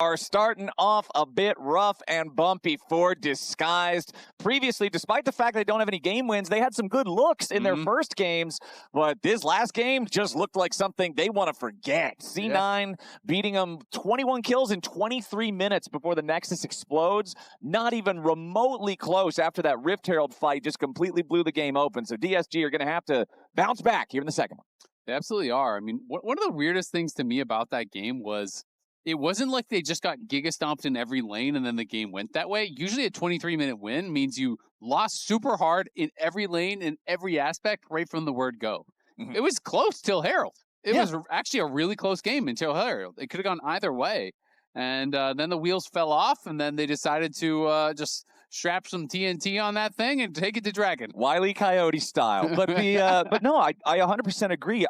are starting off a bit rough and bumpy for Disguised. Previously, despite the fact they don't have any game wins, they had some good looks in their first games, but this last game just looked like something they want to forget. C9 beating them 21 kills in 23 minutes before the Nexus explodes. Not even remotely close after that Rift Herald fight just completely blew the game open. So DSG are going to have to bounce back here in the second one. They absolutely are. I mean, one of the weirdest things to me about that game was it wasn't like they just got giga stomped in every lane and then the game went that way. Usually a 23-minute win means you lost super hard in every lane, in every aspect, right from the word go. It was close till Herald. It was actually a really close game until Herald. It could have gone either way. And then the wheels fell off, and then they decided to just strap some TNT on that thing and take it to Dragon. Wile E. Coyote style. But but no, I 100% agree.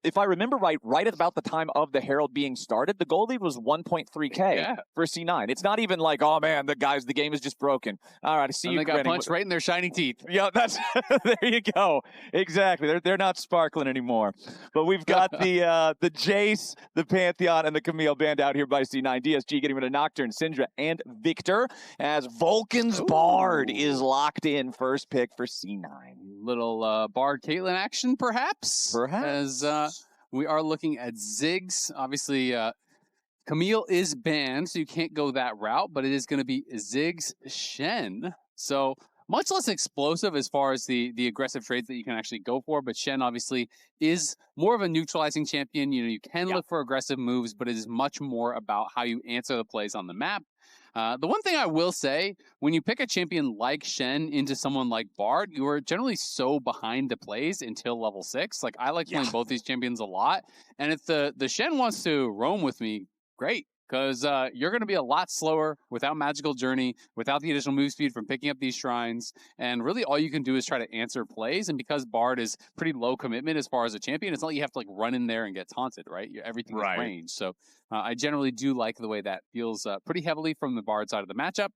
If I remember right at about the time of the Herald being started, the goal lead was 1.3K for C9. It's not even like, oh man, the game is just broken. All right, I see you. They got punched right in their shiny teeth. Yeah, that's there you go. Exactly. They're not sparkling anymore. But we've got the Jace, the Pantheon, and the Camille band out here by C9. DSG getting rid of Nocturne, Syndra, and Victor as Vulcan's Bard is locked in. First pick for C9. Little Bard Caitlyn action, perhaps? Perhaps. As we are looking at Ziggs. Obviously, Camille is banned, so you can't go that route, but it is going to be Ziggs Shen. So much less explosive as far as the aggressive trades that you can actually go for, but Shen obviously is more of a neutralizing champion. You know, you can look for aggressive moves, but it is much more about how you answer the plays on the map. The one thing I will say, when you pick a champion like Shen into someone like Bard, you are generally so behind the plays until level 6. Like, I like playing both these champions a lot. And if the Shen wants to roam with me, great. Because you're going to be a lot slower without Magical Journey, without the additional move speed from picking up these shrines. And really all you can do is try to answer plays. And because Bard is pretty low commitment as far as a champion, it's not like you have to like run in there and get taunted, right? Everything is ranged. So I generally do like the way that feels pretty heavily from the Bard side of the matchup.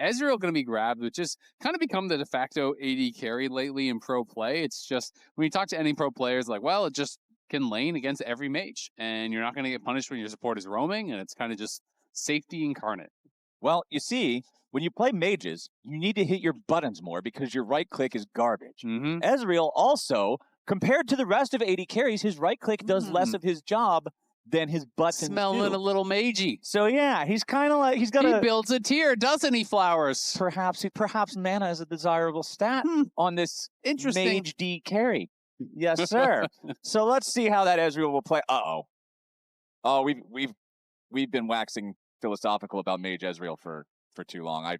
Ezreal going to be grabbed, which has kind of become the de facto AD carry lately in pro play. It's just, when you talk to any pro players, like, well, it just can lane against every mage, and you're not going to get punished when your support is roaming, and it's kind of just safety incarnate. Well, you see, when you play mages, you need to hit your buttons more because your right click is garbage. Ezreal also, compared to the rest of AD carries, his right click does less of his job than his buttons Smelling do. a little magey. So yeah, he's kind of like, he builds a tier, doesn't he, Flowers? Perhaps mana is a desirable stat on this mage D carry. Yes, sir. So let's see how that Ezreal will play. Oh, we've been waxing philosophical about Mage Ezreal for too long.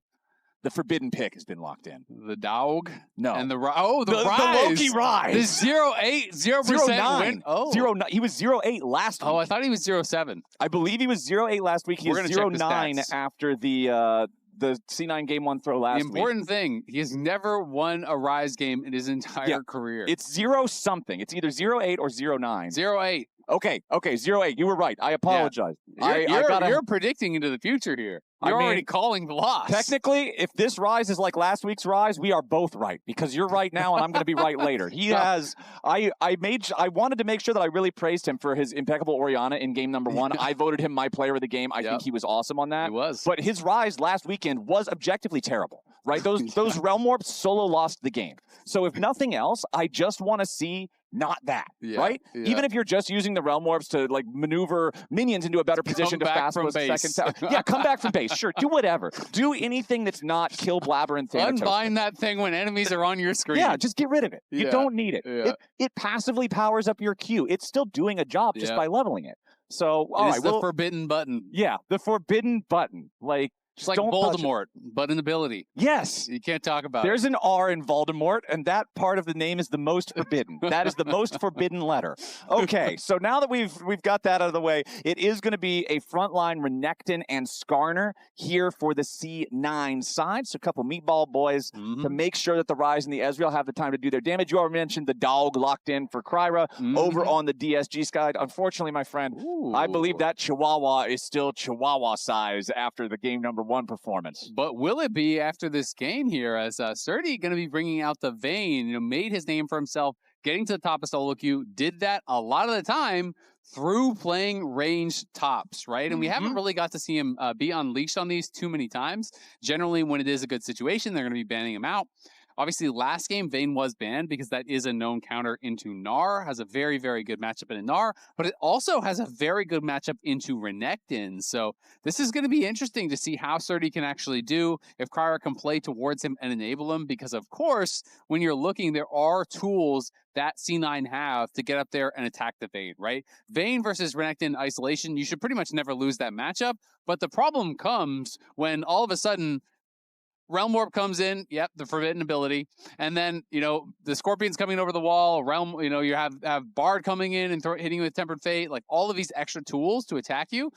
The forbidden pick has been locked in. The dog? No. And the Ryze. The Loki Ryze. The 0.8, 0% win. Oh. 0.9. He was 0.8 last week. Oh, I thought he was 0.7. I believe he was 0.8 last week. He was 0.9 after the C9 game 1 throw last week. The important thing, he has never won a Ryze game in his entire career. It's 0 something. It's either 0.8 or 0.9. 0.8. Okay, 0.8. You were right. I apologize. You're predicting into the future here. You're already calling the loss. Technically, if this Ryze is like last week's Ryze, we are both right because you're right now and I'm going to be right later. He has. I wanted to make sure that I really praised him for his impeccable Orianna in game number 1. I voted him my player of the game. I think he was awesome on that. He was. But his Ryze last weekend was objectively terrible. Right? Those Realm Warps solo lost the game. So if nothing else, I just want to see not that, right? Even if you're just using the Realm Warps to like maneuver minions into a better position to fast move second tower. Yeah, come back from base. Sure, do whatever. Do anything that's not kill Blaber and Thanatos. Unbind that thing when enemies are on your screen. Yeah, just get rid of it. You don't need it. It passively powers up your Q. It's still doing a job just by leveling it. So, all right, the forbidden button. Yeah, the forbidden button. Like, just like Voldemort, but an ability. Yes. You can't talk about There's an R in Voldemort, and that part of the name is the most forbidden. That is the most forbidden letter. Okay, so now that we've got that out of the way, it is going to be a frontline Renekton and Skarner here for the C9 side. So a couple meatball boys to make sure that the Ryze and the Ezreal have the time to do their damage. You already mentioned the dog locked in for KryRa over on the DSG side. Unfortunately, my friend, I believe that Chihuahua is still Chihuahua size after the game number 1 performance. But will it be after this game here, as Srtty going to be bringing out the Vayne, made his name for himself, getting to the top of solo queue, did that a lot of the time through playing ranged tops, right? And we haven't really got to see him be unleashed on these too many times. Generally, when it is a good situation, they're going to be banning him out. Obviously, last game, Vayne was banned because that is a known counter into Gnar. Has a very, very good matchup in Gnar, but it also has a very good matchup into Renekton. So this is going to be interesting to see how Srtty can actually do, if KryRa can play towards him and enable him, because of course, when you're looking, there are tools that C9 have to get up there and attack the Vayne, right? Vayne versus Renekton isolation, you should pretty much never lose that matchup, but the problem comes when all of a sudden, Realm Warp comes in, yep, the forbidden ability, and then, you know, the Scorpion's coming over the wall, Realm, you know, you have Bard coming in and hitting you with Tempered Fate, like all of these extra tools to attack you,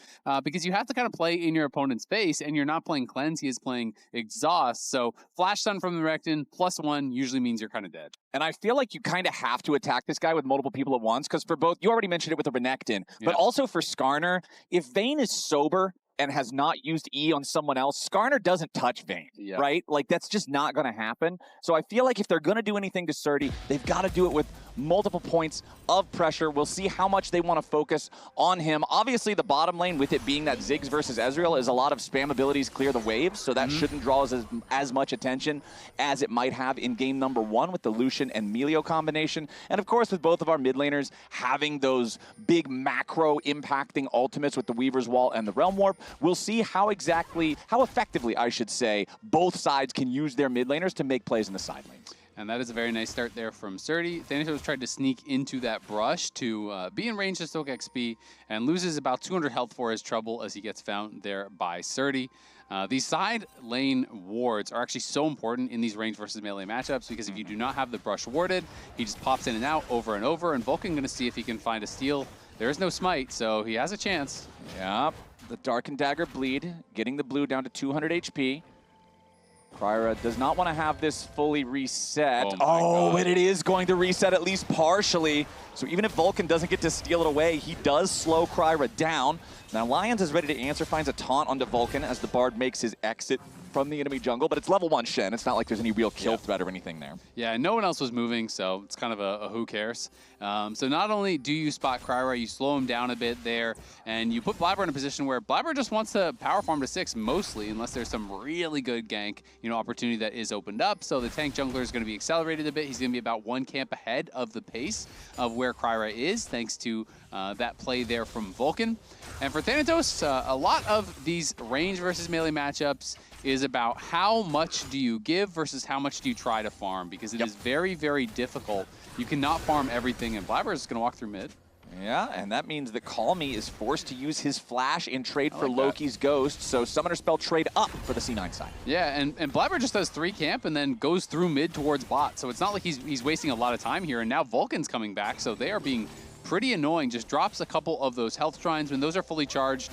because you have to kind of play in your opponent's face, and you're not playing Cleanse, he is playing Exhaust, so Flash Stun from the Renekton, +1 usually means you're kind of dead. And I feel like you kind of have to attack this guy with multiple people at once, because for both, you already mentioned it with the Renekton, but also for Skarner, if Vayne is sober and has not used E on someone else, Skarner doesn't touch Vayne, right? Like, that's just not going to happen. So I feel like if they're going to do anything to Srtty, they've got to do it with multiple points of pressure. We'll see how much they want to focus on him. Obviously, the bottom lane, with it being that Ziggs versus Ezreal, is a lot of spam abilities clear the waves, so that shouldn't draw as much attention as it might have in game number 1 with the Lucian and Melio combination. And of course, with both of our mid laners having those big macro impacting ultimates with the Weaver's Wall and the Realm Warp, we'll see how effectively, I should say, both sides can use their mid laners to make plays in the side lanes. And that is a very nice start there from Srtty. Thanatos tried to sneak into that brush to be in range to soak XP and loses about 200 health for his trouble as he gets found there by Srtty. These side lane wards are actually so important in these range versus melee matchups, because if you do not have the brush warded, he just pops in and out over and over, and Vulcan going to see if he can find a steal. There is no smite, so he has a chance. Yep, the Dark and Dagger bleed, getting the blue down to 200 HP. KryRa does not want to have this fully reset. Oh, but it is going to reset at least partially. So even if Vulcan doesn't get to steal it away, he does slow KryRa down. Now Lyonz is ready to answer, finds a taunt onto Vulcan as the Bard makes his exit from the enemy jungle, but it's level 1 Shen. It's not like there's any real kill threat or anything there. Yeah, and no one else was moving, so it's kind of a who cares. So not only do you spot KryRa, you slow him down a bit there, and you put Blaber in a position where Blaber just wants to power farm to 6 mostly, unless there's some really good gank, you know, opportunity that is opened up. So the tank jungler is going to be accelerated a bit. He's going to be about 1 camp ahead of the pace of where KryRa is, thanks to that play there from Vulcan. And for Thanatos, a lot of these range versus melee matchups is about how much do you give versus how much do you try to farm, because it is very, very difficult. You cannot farm everything, and Blaber is going to walk through mid. Yeah, and that means that Callme is forced to use his flash in trade for Loki's Ghost, so Summoner Spell trade up for the C9 side. Yeah, and Blaber just does 3 camp and then goes through mid towards bot, so it's not like he's wasting a lot of time here, and now Vulcan's coming back, so they are being pretty annoying. Just drops a couple of those health shrines. When those are fully charged,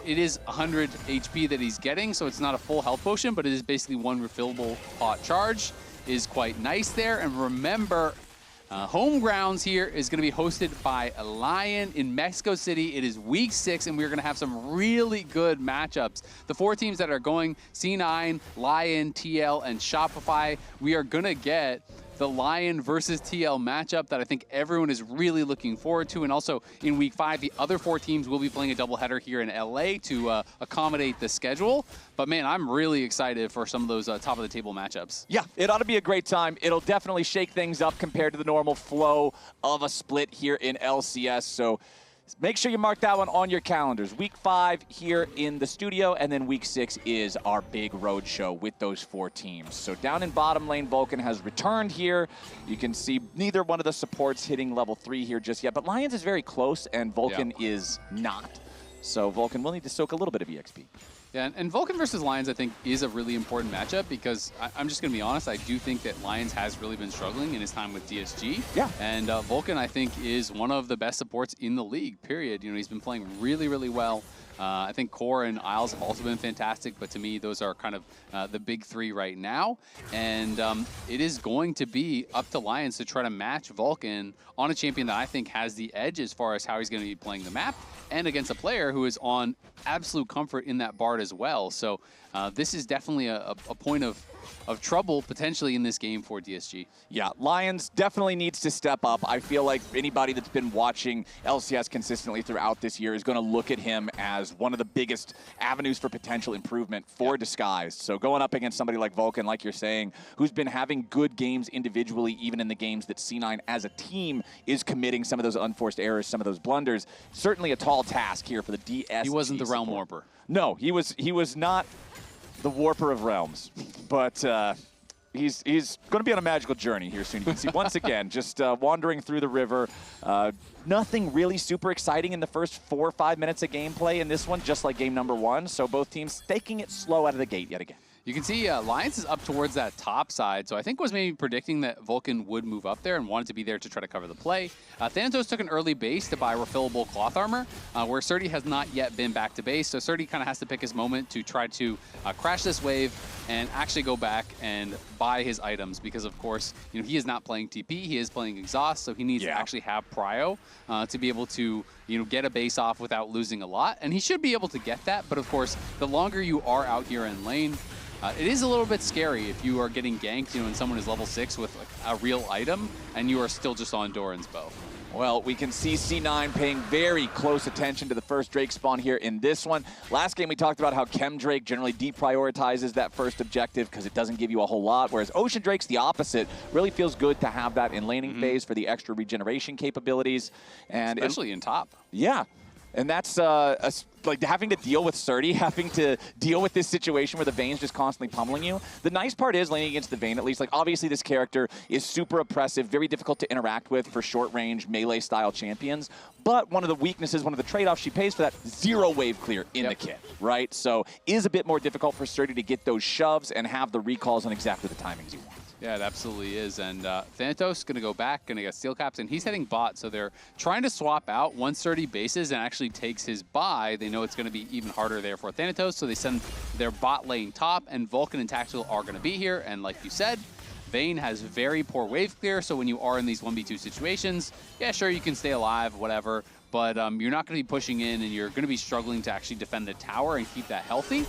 it is 100 HP that he's getting, so it's not a full health potion, but it is basically 1 refillable pot charge. Is quite nice there. And remember, home grounds here is going to be hosted by Lion in Mexico City. It is week 6, and we're going to have some really good matchups. The 4 teams that are going, C9, Lion, TL, and Shopify, we are going to get the Lion versus TL matchup that I think everyone is really looking forward to. And also in week 5, the other 4 teams will be playing a doubleheader here in LA to accommodate the schedule. But man, I'm really excited for some of those top of the table matchups. Yeah, it ought to be a great time. It'll definitely shake things up compared to the normal flow of a split here in LCS. So make sure you mark that one on your calendars. Week 5 here in the studio, and then week 6 is our big road show with those 4 teams. So down in bottom lane, Vulcan has returned here. You can see neither one of the supports hitting level 3 here just yet, but Lyonz is very close, and Vulcan is not. So Vulcan will need to soak a little bit of EXP. Yeah, and Vulcan versus Lyonz, I think, is a really important matchup because I'm just going to be honest, I do think that Lyonz has really been struggling in his time with DSG. Yeah. And Vulcan, I think, is one of the best supports in the league, period. You know, he's been playing really, really well. I think Core and Isles have also been fantastic, but to me, those are kind of the big 3 right now. And it is going to be up to Lyonz to try to match Vulcan on a champion that I think has the edge as far as how he's going to be playing the map, and against a player who is on absolute comfort in that Bard as well. So this is definitely a point of trouble potentially in this game for DSG. Yeah, Lyonz definitely needs to step up. I feel like anybody that's been watching LCS consistently throughout this year is going to look at him as one of the biggest avenues for potential improvement for Disguised. So going up against somebody like Vulcan, like you're saying, who's been having good games individually, even in the games that C9 as a team is committing some of those unforced errors, some of those blunders, certainly a tall task here for the DSG. He wasn't the support. Realm Warper. No, he was not the Warper of Realms, but he's going to be on a magical journey here soon. You can see once again, just wandering through the river. Nothing really super exciting in the first 4 or 5 minutes of gameplay in this one, just like game number 1. So both teams taking it slow out of the gate yet again. You can see Lyonz is up towards that top side, so I think was maybe predicting that Vulcan would move up there and wanted to be there to try to cover the play. Thanatos took an early base to buy refillable cloth armor, where Srtty has not yet been back to base, so Srtty kind of has to pick his moment to try to crash this wave and actually go back and buy his items, because of course, you know, he is not playing TP, he is playing exhaust, so he needs to actually have prio to be able to, you know, get a base off without losing a lot, and he should be able to get that. But of course, the longer you are out here in lane, it is a little bit scary if you are getting ganked, you know, and someone is level 6 with like a real item, and you are still just on Doran's bow. Well, we can see C9 paying very close attention to the first Drake spawn here in this one. Last game we talked about how Chem Drake generally deprioritizes that first objective because it doesn't give you a whole lot, whereas Ocean Drake's the opposite. Really feels good to have that in laning phase for the extra regeneration capabilities. And especially in top. Yeah. And that's like having to deal with Srtty, having to deal with this situation where the Vayne's just constantly pummeling you. The nice part is laning against the Vayne, at least, like obviously this character is super oppressive, very difficult to interact with for short range melee style champions. But one of the weaknesses, one of the trade-offs she pays for that, 0 wave clear in the kit, right? So is a bit more difficult for Srtty to get those shoves and have the recalls on exactly the timings you want. Yeah, it absolutely is. And Thanatos going to go back, going to get steel caps, and he's heading bot. So they're trying to swap out once Srtty bases and actually takes his buy. They know it's going to be even harder there for Thanatos, so they send their bot lane top, and Vulcan and Tactical are going to be here. And like you said, Vayne has very poor wave clear, so when you are in these 1v2 situations, yeah, sure, you can stay alive, whatever, but you're not going to be pushing in, and you're going to be struggling to actually defend the tower and keep that healthy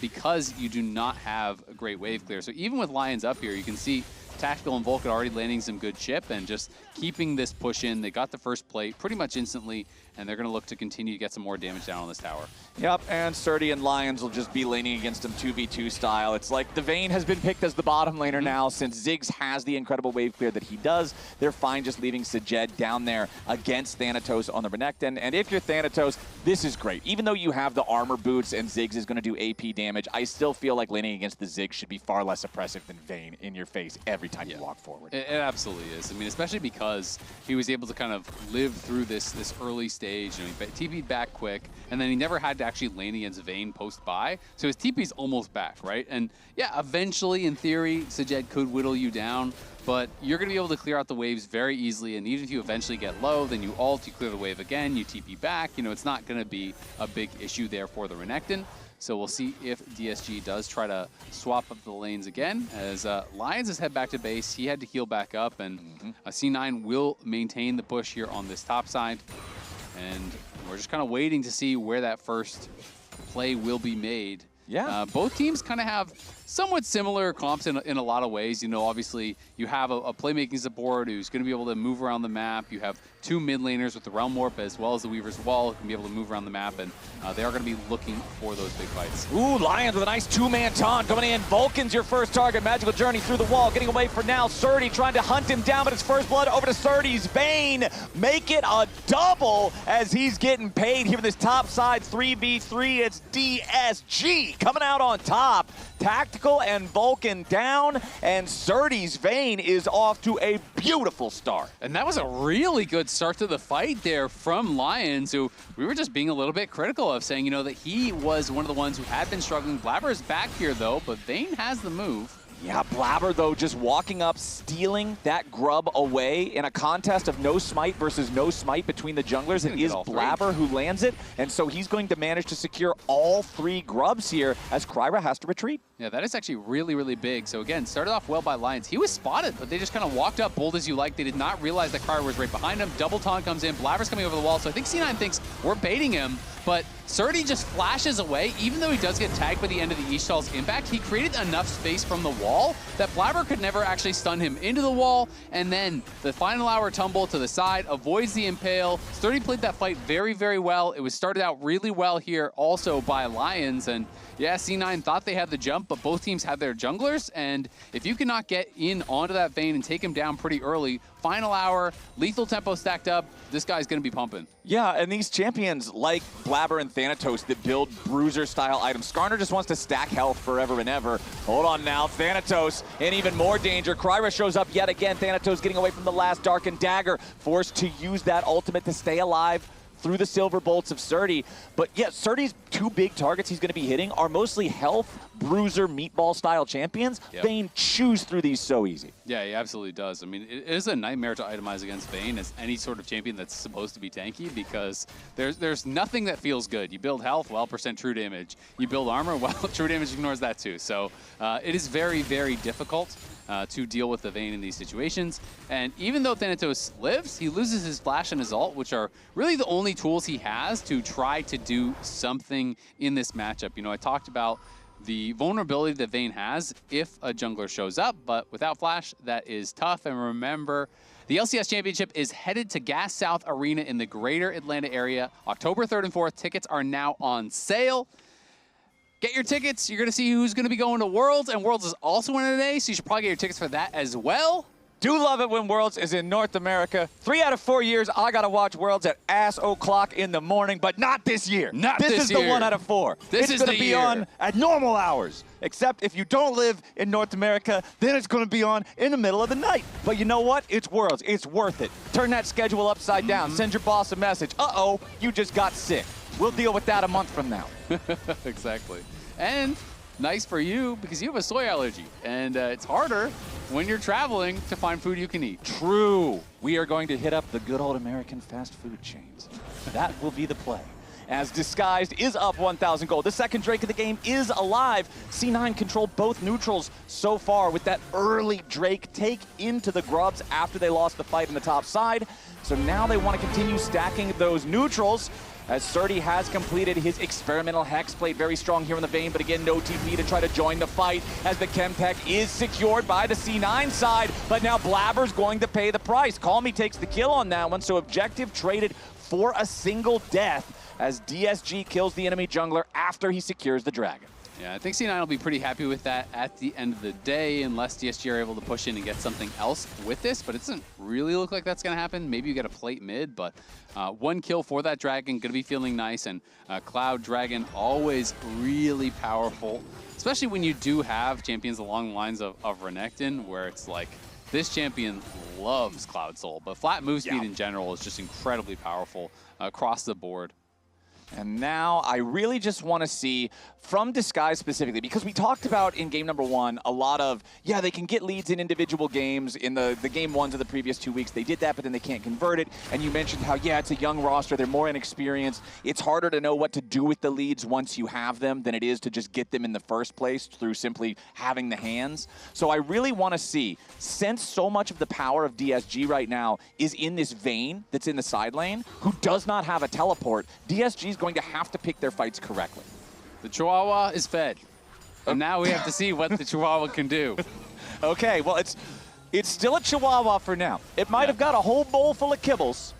because you do not have a great wave clear. So even with Lyonz up here, you can see Tactical and Vulcan already landing some good chip and just keeping this push in. They got the first plate pretty much instantly, and they're going to look to continue to get some more damage down on this tower. Yep, and Srtty and Lyonz will just be laning against him 2v2 style. It's like the Vayne has been picked as the bottom laner now since Ziggs has the incredible wave clear that he does. They're fine just leaving sajed down there against Thanatos on the Renekton. And if you're Thanatos, this is great. Even though you have the armor boots and Ziggs is going to do AP damage, I still feel like laning against the Ziggs should be far less oppressive than Vayne in your face every time you walk forward. It absolutely is. I mean, especially because he was able to kind of live through this early stage. You know, he TP'd back quick, and then he never had to actually lane against Vayne post-buy. So his TP's almost back, right? And yeah, eventually, in theory, sajed could whittle you down, but you're going to be able to clear out the waves very easily, and even if you eventually get low, then you ult, you clear the wave again, you TP back. You know, it's not going to be a big issue there for the Renekton. So we'll see if DSG does try to swap up the lanes again, as Lyonz is head back to base. He had to heal back up, and C9 will maintain the push here on this top side. And we're just kind of waiting to see where that first play will be made. Yeah. Both teams kind of have somewhat similar comps in a lot of ways. You know, obviously, you have a playmaking support who's going to be able to move around the map. You have 2 mid laners with the Realm Warp as well as the Weaver's Wall who can be able to move around the map, and they are going to be looking for those big fights. Ooh, Lyonz with a nice 2-man taunt coming in. Vulcan's your first target. Magical Journey through the wall, getting away for now. Srtty trying to hunt him down, but it's first blood over to Srtty's Vayne. Make it a double as he's getting paid here for this top side 3v3. It's DSG coming out on top. Tactical and Vulcan down, and Srtty's Vayne is off to a beautiful start. And that was a really good start to the fight there from Lyonz, who we were just being a little bit critical of, saying, you know, that he was one of the ones who had been struggling. Blaber is back here, though, but Vayne has the move. Yeah, Blaber, though, just walking up, stealing that grub away in a contest of no smite versus no smite between the junglers. It is Blaber who lands it, and so he's going to manage to secure all 3 grubs here as KryRa has to retreat. Yeah, that is actually really, really big. So again, started off well by Lyonz. He was spotted, but they just kind of walked up, bold as you like. They did not realize that KryRa was right behind him. Double taunt comes in. Blaber's coming over the wall, so I think C9 thinks we're baiting him. But Srtty just flashes away. Even though he does get tagged by the end of the eShell's impact, he created enough space from the wall that Blaber could never actually stun him into the wall. And then the final hour tumble to the side avoids the impale. Srtty played that fight very, very well. It was started out really well here also by Lyonz. And yeah, C9 thought they had the jump, but both teams had their junglers. And if you cannot get in onto that Vayne and take him down pretty early, final hour, lethal tempo stacked up, this guy's going to be pumping. Yeah, and these champions like Blaber and Thanatos that build bruiser-style items. Skarner just wants to stack health forever and ever. Hold on now, Thanatos in even more danger. KryRa shows up yet again. Thanatos getting away from the last darkened dagger, forced to use that ultimate to stay alive through the silver bolts of Srtty. But yeah, Srtty's two big targets he's going to be hitting are mostly health, bruiser, meatball-style champions. Yep. Vayne chews through these so easy. Yeah, he absolutely does. I mean, it is a nightmare to itemize against Vayne as any sort of champion that's supposed to be tanky, because there's nothing that feels good. You build health, well, percent true damage. You build armor, well, true damage ignores that too. So it is very, very difficult to deal with the Vayne in these situations. And even though Thanatos lives, he loses his flash and his ult, which are really the only tools he has to try to do something in this matchup. You know, I talked about the vulnerability that Vayne has if a jungler shows up, but without flash, that is tough. And remember, the LCS Championship is headed to Gas South Arena in the greater Atlanta area. October 3rd and 4th, tickets are now on sale. Get your tickets. You're going to see who's going to be going to Worlds, and Worlds is also in today, so you should probably get your tickets for that as well. Do love it when Worlds is in North America. 3 out of 4 years, I got to watch Worlds at ass o'clock in the morning, but not this year. Not this year. This is the 1 out of 4. This is going to be year. on at normal hours. Except if you don't live in North America, then it's going to be on in the middle of the night. But you know what? It's Worlds. It's worth it. Turn that schedule upside down. Send your boss a message. Uh-oh, you just got sick. We'll deal with that a month from now. Exactly. And nice for you because you have a soy allergy. And it's harder when you're traveling to find food you can eat. True. We are going to hit up the good old American fast food chains. That will be the play. As Disguised is up 1,000 gold. The second Drake of the game is alive. C9 controlled both neutrals so far with that early Drake take into the Grubs after they lost the fight in the top side. So now they want to continue stacking those neutrals, as Srtty has completed his experimental Hex, played very strong here in the Vayne, but again, no TP to try to join the fight, as the Chemtech is secured by the C9 side, but now Blaber's going to pay the price. Callme takes the kill on that one, so objective traded for a single death, as DSG kills the enemy jungler after he secures the dragon. Yeah, I think C9 will be pretty happy with that at the end of the day, unless DSG are able to push in and get something else with this, but it doesn't really look like that's going to happen. Maybe you get a plate mid, but 1 kill for that dragon, going to be feeling nice, and Cloud Dragon always really powerful, especially when you do have champions along the lines of Renekton, where it's like, this champion loves Cloud Soul, but flat move speed in general is just incredibly powerful across the board. And now I really just want to see from Disguise specifically, because we talked about in game number 1 a lot of, yeah, they can get leads in individual games. In the game 1s of the previous 2 weeks, they did that, but then they can't convert it. And you mentioned how, yeah, it's a young roster. They're more inexperienced. It's harder to know what to do with the leads once you have them than it is to just get them in the first place through simply having the hands. So I really want to see, since so much of the power of DSG right now is in this Vayne that's in the side lane, who does not have a teleport, DSG is going to have to pick their fights correctly. The Chihuahua is fed. And now we have to see what the Chihuahua can do. Okay, well, it's still a Chihuahua for now. It might have got a whole bowl full of kibbles.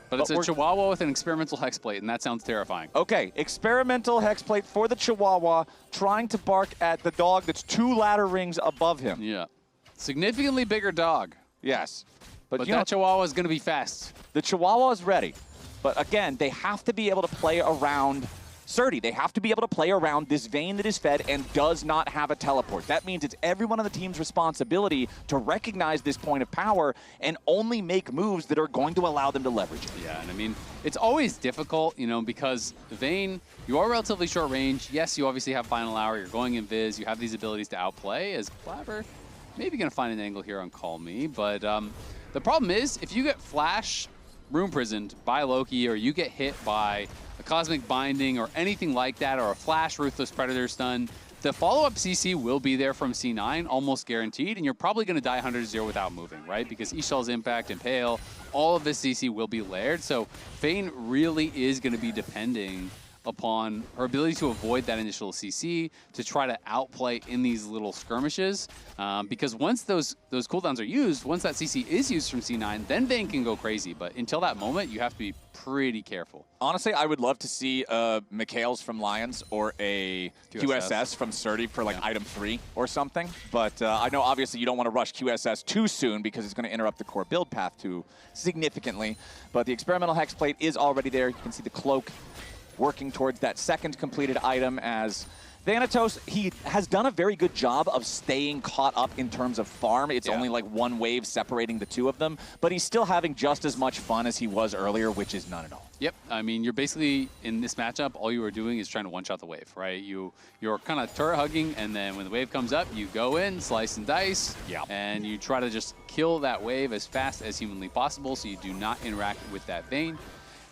But it's a Chihuahua with an experimental hex plate, and that sounds terrifying. Okay, experimental hex plate for the Chihuahua, trying to bark at the dog that's 2 ladder rings above him. Yeah. Significantly bigger dog. Yes. But that Chihuahua is going to be fast. The Chihuahua is ready. But again, they have to be able to play around Srtty. They have to be able to play around this Vayne that is fed and does not have a teleport. That means it's everyone on the team's responsibility to recognize this point of power and only make moves that are going to allow them to leverage it. Yeah, and I mean, it's always difficult, you know, because Vayne, you are relatively short range. Yes, you obviously have final hour. You're going in Viz. You have these abilities to outplay. As Blaber, maybe going to find an angle here on Callme. But the problem is, if you get flash room prisoned by Loki, or you get hit by a Cosmic Binding or anything like that, or a flash Ruthless Predator stun, the follow-up CC will be there from C9, almost guaranteed, and you're probably going to die 100-0 without moving, right? Because eShell's Impact, Impale, all of this CC will be layered, so Vayne really is going to be depending upon her ability to avoid that initial CC, to try to outplay in these little skirmishes. Because once those cooldowns are used, once that CC is used from C9, then Vayne can go crazy. But until that moment, you have to be pretty careful. Honestly, I would love to see Mikhail's from Lyonz or a QSS from Srtty for like item 3 or something. But I know obviously you don't want to rush QSS too soon because it's going to interrupt the core build path too significantly. But the experimental hex plate is already there. You can see the cloak working towards that second completed item as Thanatos, he has done a very good job of staying caught up in terms of farm. It's only like one wave separating the two of them, but he's still having just as much fun as he was earlier, which is none at all. Yep, I mean, you're basically, in this matchup, all you are doing is trying to one-shot the wave, right? You're kind of turret hugging, and then when the wave comes up, you go in, slice and dice, and you try to just kill that wave as fast as humanly possible so you do not interact with that Vayne.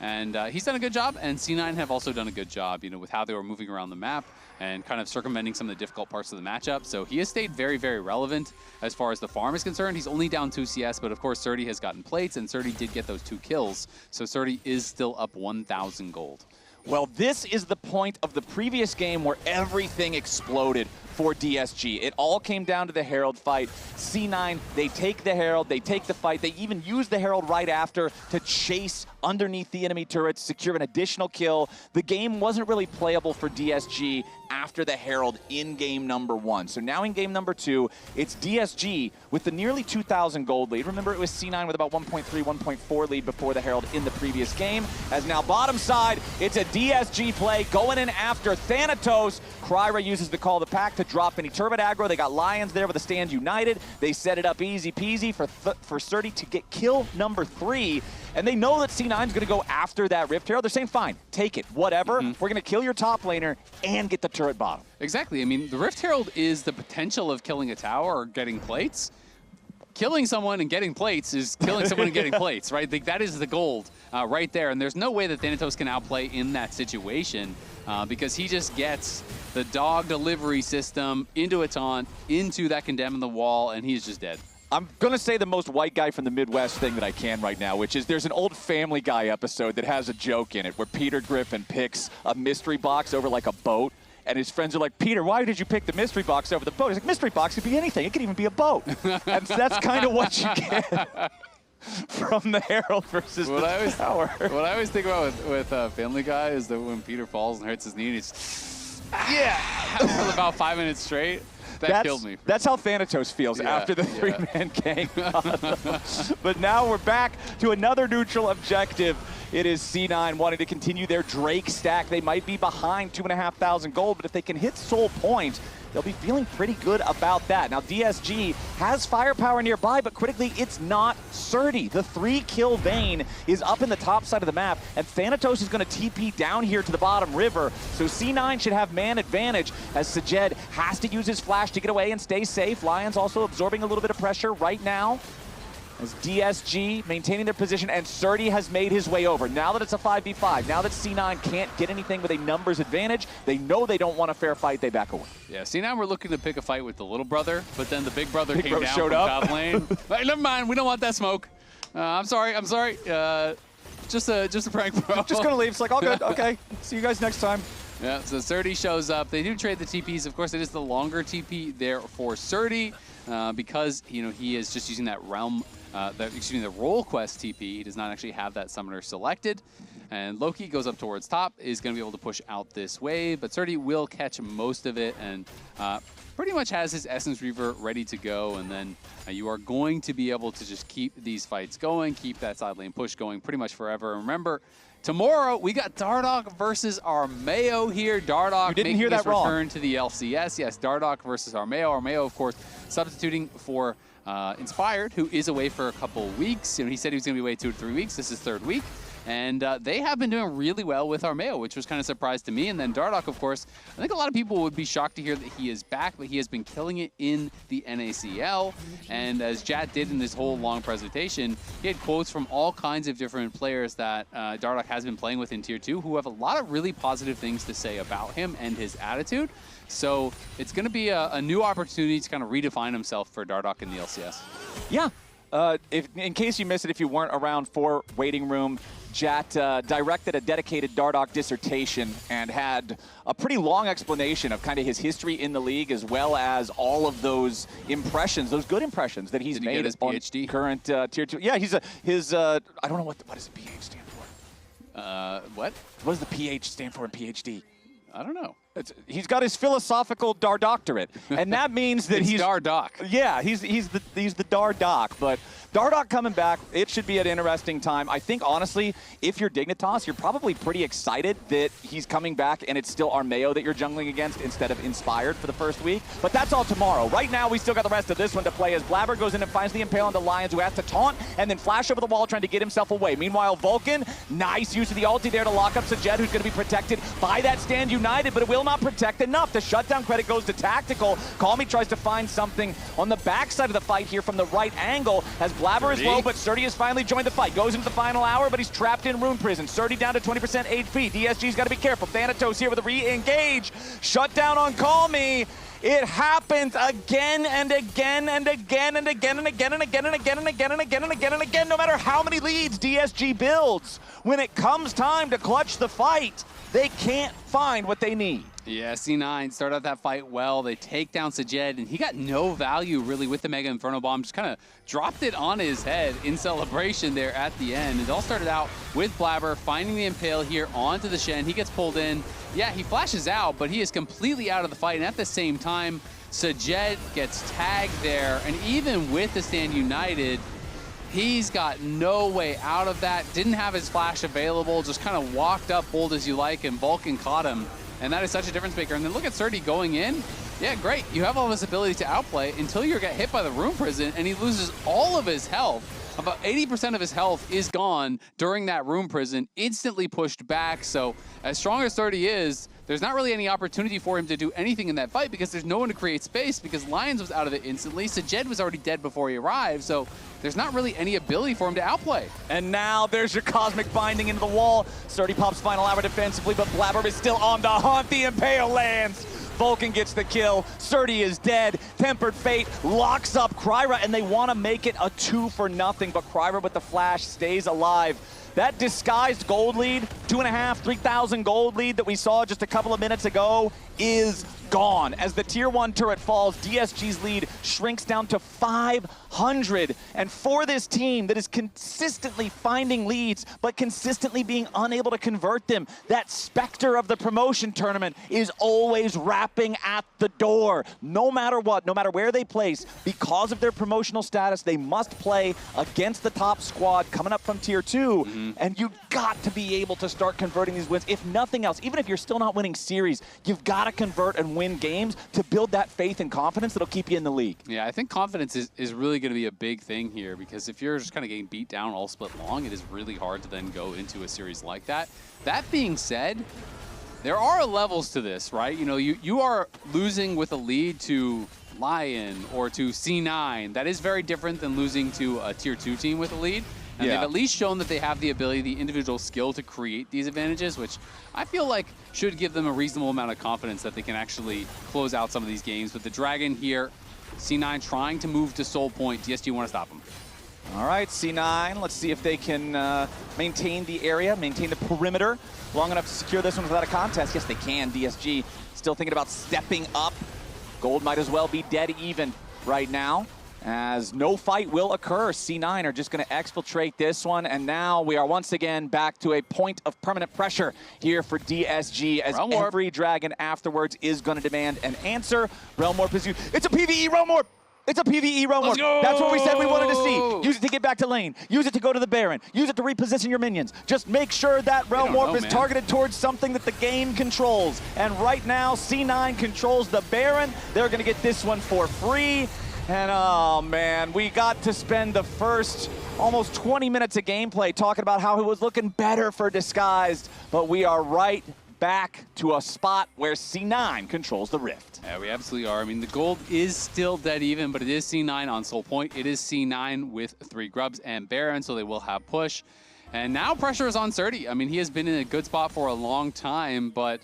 And he's done a good job, and C9 have also done a good job, you know, with how they were moving around the map and kind of circumventing some of the difficult parts of the matchup. So he has stayed very, very relevant as far as the farm is concerned. He's only down 2 CS, but of course Srtty has gotten plates, and Srtty did get those 2 kills. So Srtty is still up 1,000 gold. Well, this is the point of the previous game where everything exploded for DSG. It all came down to the Herald fight. C9, they take the Herald, they take the fight. They even use the Herald right after to chase underneath the enemy turrets, secure an additional kill. The game wasn't really playable for DSG after the Herald in game number 1. So now in game number 2, it's DSG with the nearly 2,000 gold lead. Remember, it was C9 with about 1.3, 1.4 lead before the Herald in the previous game. As now bottom side, it's a DSG play going in after Thanatos. KryRa uses the call of the pack to drop any turret aggro. They got Lyonz there with a stand united. They set it up easy peasy for Srtty to get kill number 3. And they know that C9 is going to go after that Rift Herald. They're saying, fine, take it, whatever. We're going to kill your top laner and get the turret bottom. Exactly. I mean, the Rift Herald is the potential of killing a tower or getting plates. Killing someone and getting plates is killing someone and getting plates, right? That is the gold right there. And there's no way that Thanatos can outplay in that situation because he just gets the dog delivery system into a taunt, into that condemn in the wall, and he's just dead. I'm going to say the most white guy from the Midwest thing that I can right now, which is there's an old Family Guy episode that has a joke in it where Peter Griffin picks a mystery box over like a boat. And his friends are like, Peter, why did you pick the mystery box over the boat? He's like, mystery box could be anything. It could even be a boat. And that's kind of what you get from the Herald versus the Tower. What I always think about with Family Guy is that when Peter falls and hurts his knee, and he's for about 5 minutes straight. That killed me. That's how Thanatos feels after the 3-man gang. But now we're back to another neutral objective. It is C9 wanting to continue their Drake stack. They might be behind 2,500 gold, but if they can hit soul points, they'll be feeling pretty good about that. Now, DSG has firepower nearby, but critically, it's not Srtty. The 3-kill Vayne is up in the top side of the map, and Thanatos is going to TP down here to the bottom river. So C9 should have man advantage as sajed has to use his flash to get away and stay safe. Lyonz also absorbing a little bit of pressure right now as DSG maintaining their position, and Srtty has made his way over. Now that it's a 5v5, now that C9 can't get anything with a numbers advantage, they know they don't want a fair fight, they back away. Yeah, C9 were looking to pick a fight with the little brother, but then the big brother came down from top lane. Hey, never mind, we don't want that smoke. I'm sorry. Just a prank, bro. Just gonna leave, it's like, all good, okay. See you guys next time. Yeah, so Srtty shows up. They do trade the TPs. Of course, it is the longer TP there for Srtty because, you know, he is just using that the role quest TP. He does not actually have that summoner selected. And Loki goes up towards top, is going to be able to push out this wave, but Srtty will catch most of it and pretty much has his Essence Reaver ready to go. And then you are going to be able to just keep these fights going, keep that side lane push going pretty much forever. And remember, tomorrow we got Dardoch versus Armeo here. Dardoch making his return to the LCS. Yes, Dardoch versus Armeo. Armeo, of course, substituting for Inspired, who is away for a couple weeks. You know, he said he was going to be away 2 to 3 weeks. This is 3rd week. And they have been doing really well with Armeo, which was kind of a surprise to me. And then Dardoch, of course, I think a lot of people would be shocked to hear that he is back, but he has been killing it in the NACL. And as Jat did in this whole long presentation, he had quotes from all kinds of different players that Dardoch has been playing with in Tier 2 who have a lot of really positive things to say about him and his attitude. So it's going to be a new opportunity to kind of redefine himself for Dardoch in the LCS. Yeah. In case you missed it, if you weren't around for Waiting Room, Jat directed a dedicated Dardoch dissertation and had a pretty long explanation of kind of his history in the league, as well as all of those impressions, those good impressions that he's made his on PhD? Current Tier 2. Yeah, he's his I don't know what does the PH stand for? What? What does the PH stand for in PhD? I don't know. He's got his philosophical Dardoctorate, and that means that he's Dardoch. Yeah, he's the Dardoch, but Dardoch coming back, it should be an interesting time. I think honestly, if you're Dignitas, you're probably pretty excited that he's coming back and it's still Armeo that you're jungling against instead of Inspired for the first week. But that's all tomorrow. Right now, we still got the rest of this one to play as Blaber goes in and finds the Impale on the Lyonz, who has to taunt and then flash over the wall trying to get himself away. Meanwhile, Vulcan, nice use of the ulti there to lock up sajed, who's going to be protected by that Stand United, but it will not protect enough. The shutdown credit goes to Tactical. Callme tries to find something on the backside of the fight here from the right angle as Blaber is low, but Srtty has finally joined the fight. Goes into the final hour, but he's trapped in Rune Prison. Srtty down to 20% HP. DSG's got to be careful. Thanatos here with a re-engage. Shutdown on Callme. It happens again and again and again and again and again and again and again and again and again and again and again, no matter how many leads DSG builds. When it comes time to clutch the fight, they can't find what they need. Yeah, C9 started out that fight well. They take down sajed, and he got no value really with the Mega Inferno Bomb. Just kind of dropped it on his head in celebration there at the end. It all started out with Blaber finding the Impale here onto the Shen. He gets pulled in. Yeah, he flashes out, but he is completely out of the fight. And at the same time, sajed gets tagged there. And even with the Stand United, he's got no way out of that. Didn't have his flash available. Just kind of walked up bold as you like, and Vulcan caught him. And that is such a difference maker. And then look at Srtty going in. Yeah, great. You have all this ability to outplay until you get hit by the Rune Prison, and he loses all of his health. About 80% of his health is gone during that Rune Prison, instantly pushed back. So as strong as Srtty is, there's not really any opportunity for him to do anything in that fight because there's no one to create space because Lyonz was out of it instantly. sajed was already dead before he arrived, so there's not really any ability for him to outplay. And now there's your Cosmic Binding into the wall. Srtty pops final hour defensively, but Blaber is still on the hunt. The Impale lands. Vulcan gets the kill. Srtty is dead. Tempered Fate locks up KryRa, and they want to make it a 2-0, but KryRa with the flash stays alive. That disguised gold lead, 2.5, 3,000 gold lead that we saw just a couple of minutes ago is gone. As the Tier 1 turret falls, DSG's lead shrinks down to 500. And for this team that is consistently finding leads, but consistently being unable to convert them, that specter of the promotion tournament is always rapping at the door. No matter what, no matter where they place, because of their promotional status, they must play against the top squad coming up from Tier 2. And you've got to be able to start converting these wins. If nothing else, even if you're still not winning series, you've got to convert and win games to build that faith and confidence that'll keep you in the league. Yeah, I think confidence is really going to be a big thing here because if you're just kind of getting beat down all split long, it is really hard to then go into a series like that. That being said, there are levels to this, right? You know, you are losing with a lead to Lion or to C9. That is very different than losing to a Tier 2 team with a lead. And they've at least shown that they have the ability, the individual skill to create these advantages, which I feel like should give them a reasonable amount of confidence that they can actually close out some of these games. But the Dragon here, C9 trying to move to Soul Point. DSG want to stop him. All right, C9, let's see if they can maintain the area, maintain the perimeter long enough to secure this one without a contest. Yes, they can. DSG still thinking about stepping up. Gold might as well be dead even right now, as no fight will occur. C9 are just going to exfiltrate this one, and now we are once again back to a point of permanent pressure here for DSG, as every Dragon afterwards is going to demand an answer. Realm Warp is used. It's a PvE Realm Warp! It's a PvE Realm Warp. That's what we said we wanted to see. Use it to get back to lane. Use it to go to the Baron. Use it to reposition your minions. Just make sure that Realm Warp is targeted towards something that the game controls. And right now, C9 controls the Baron. They're going to get this one for free. And oh man, we got to spend the first almost 20 minutes of gameplay talking about how it was looking better for Disguised, but we are right back to a spot where C9 controls the Rift. Yeah, we absolutely are. I mean, the gold is still dead even, but it is C9 on Soul Point. It is C9 with 3 Grubs and Baron, so they will have push. And now pressure is on Srtty. I mean, he has been in a good spot for a long time, but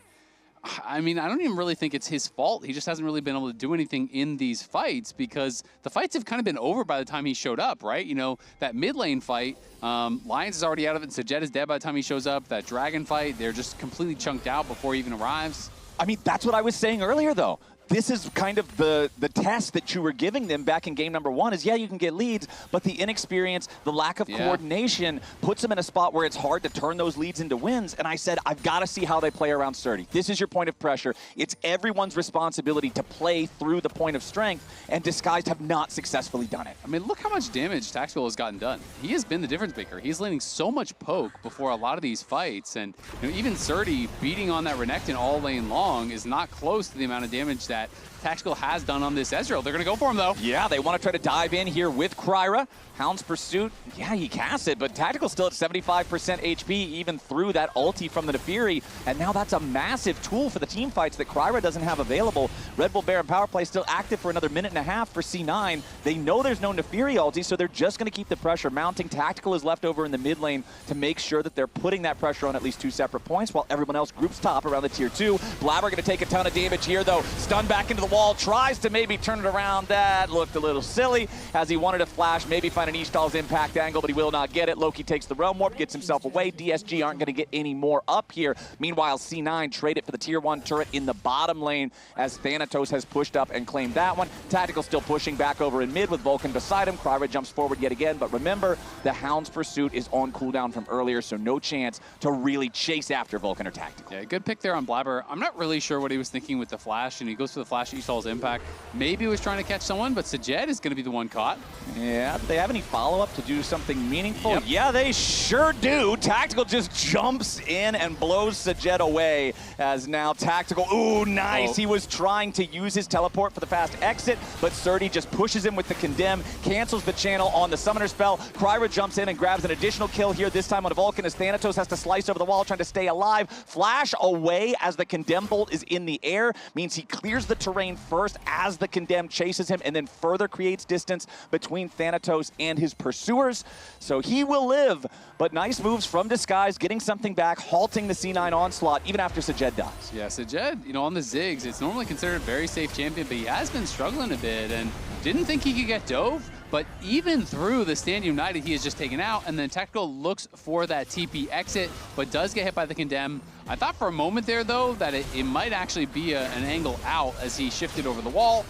I mean, I don't even really think it's his fault. He just hasn't really been able to do anything in these fights because the fights have kind of been over by the time he showed up, right? You know, that mid lane fight, Lyonz is already out of it, and sajed is dead by the time he shows up. That dragon fight, they're just completely chunked out before he even arrives. I mean, that's what I was saying earlier, though. This is kind of the test that you were giving them back in game number 1 is, yeah, you can get leads, but the inexperience, the lack of coordination puts them in a spot where it's hard to turn those leads into wins. And I said, I've got to see how they play around Srtty. This is your point of pressure. It's everyone's responsibility to play through the point of strength, and Disguised have not successfully done it. I mean, look how much damage Tactical has gotten done. He has been the difference maker. He's landing so much poke before a lot of these fights, and you know, even Srtty beating on that Renekton all lane long is not close to the amount of damage that Tactical has done on this Ezreal. They're going to go for him, though. Yeah, they want to try to dive in here with KryRa. Hound's Pursuit, yeah, he casts it, but Tactical's still at 75% HP even through that ulti from the Naafiri, and now that's a massive tool for the team fights that KryRa doesn't have available. Red Bull Baron power play still active for another minute and a half for C9. They know there's no Naafiri ulti, so they're just going to keep the pressure mounting. Tactical is left over in the mid lane to make sure that they're putting that pressure on at least 2 separate points, while everyone else groups top around the tier 2. Blaber going to take a ton of damage here, though. Stunned back into the wall, tries to maybe turn it around. That looked a little silly, as he wanted to flash, maybe find an Ishtal's impact angle, but he will not get it. Loki takes the Realm Warp, gets himself away. DSG aren't going to get any more up here. Meanwhile, C9 trade it for the tier 1 turret in the bottom lane as Thanatos has pushed up and claimed that one. Tactical still pushing back over in mid with Vulcan beside him. KryRa jumps forward yet again, but remember, the Hound's Pursuit is on cooldown from earlier, so no chance to really chase after Vulcan or Tactical. Yeah, good pick there on Blaber. I'm not really sure what he was thinking with the flash, and he goes for the flash, Ishtal's impact. Maybe he was trying to catch someone, but sajed is going to be the one caught. Yeah, do they have any follow-up to do something meaningful? Yep. Yeah, they sure do. Tactical just jumps in and blows sajed away as now Tactical, ooh, nice. He was trying to use his teleport for the fast exit, but Srtty just pushes him with the Condemn, cancels the channel on the Summoner spell. KryRa jumps in and grabs an additional kill here, this time on a Vulcan, as Thanatos has to slice over the wall trying to stay alive. Flash away as the Condemn bolt is in the air, means he clears the terrain first as the Condemn chases him and then further creates distance between Thanatos and his pursuers. So he will live, but nice moves from Disguise, getting something back, halting the C9 onslaught even after sajed dies. Yeah, sajed, you know, on the Ziggs, it's normally considered a very safe champion, but he has been struggling a bit and didn't think he could get dove. But even through the Stand United, he is just taken out, and then Tactical looks for that TP exit, but does get hit by the Condemn. I thought for a moment there, though, that it might actually be an angle out as he shifted over the wall.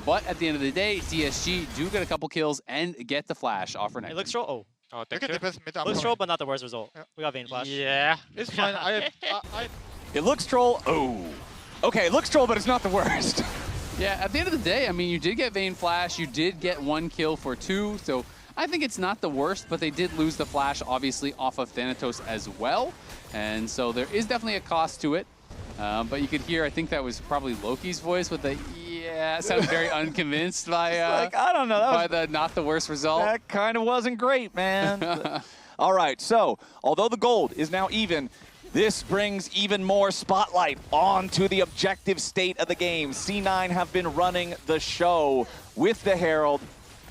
But at the end of the day, DSG do get a couple kills and get the flash off Renekton. It looks troll. Oh, thank you. Looks troll, but not the worst result. Yeah. We got Vayne flash. Yeah, it's fine. It looks troll. Oh. Okay, it looks troll, but it's not the worst. Yeah, at the end of the day, I mean, you did get Vayne flash, you did get 1 kill for 2, so I think it's not the worst, but they did lose the flash, obviously, off of Thanatos as well, and so there is definitely a cost to it. But you could hear, I think that was probably Loki's voice with the, yeah, sounded very unconvinced by, like, I don't know, by the not the worst result. That kind of wasn't great, man. All right, so although the gold is now even, this brings even more spotlight onto the objective state of the game. C9 have been running the show with the Herald,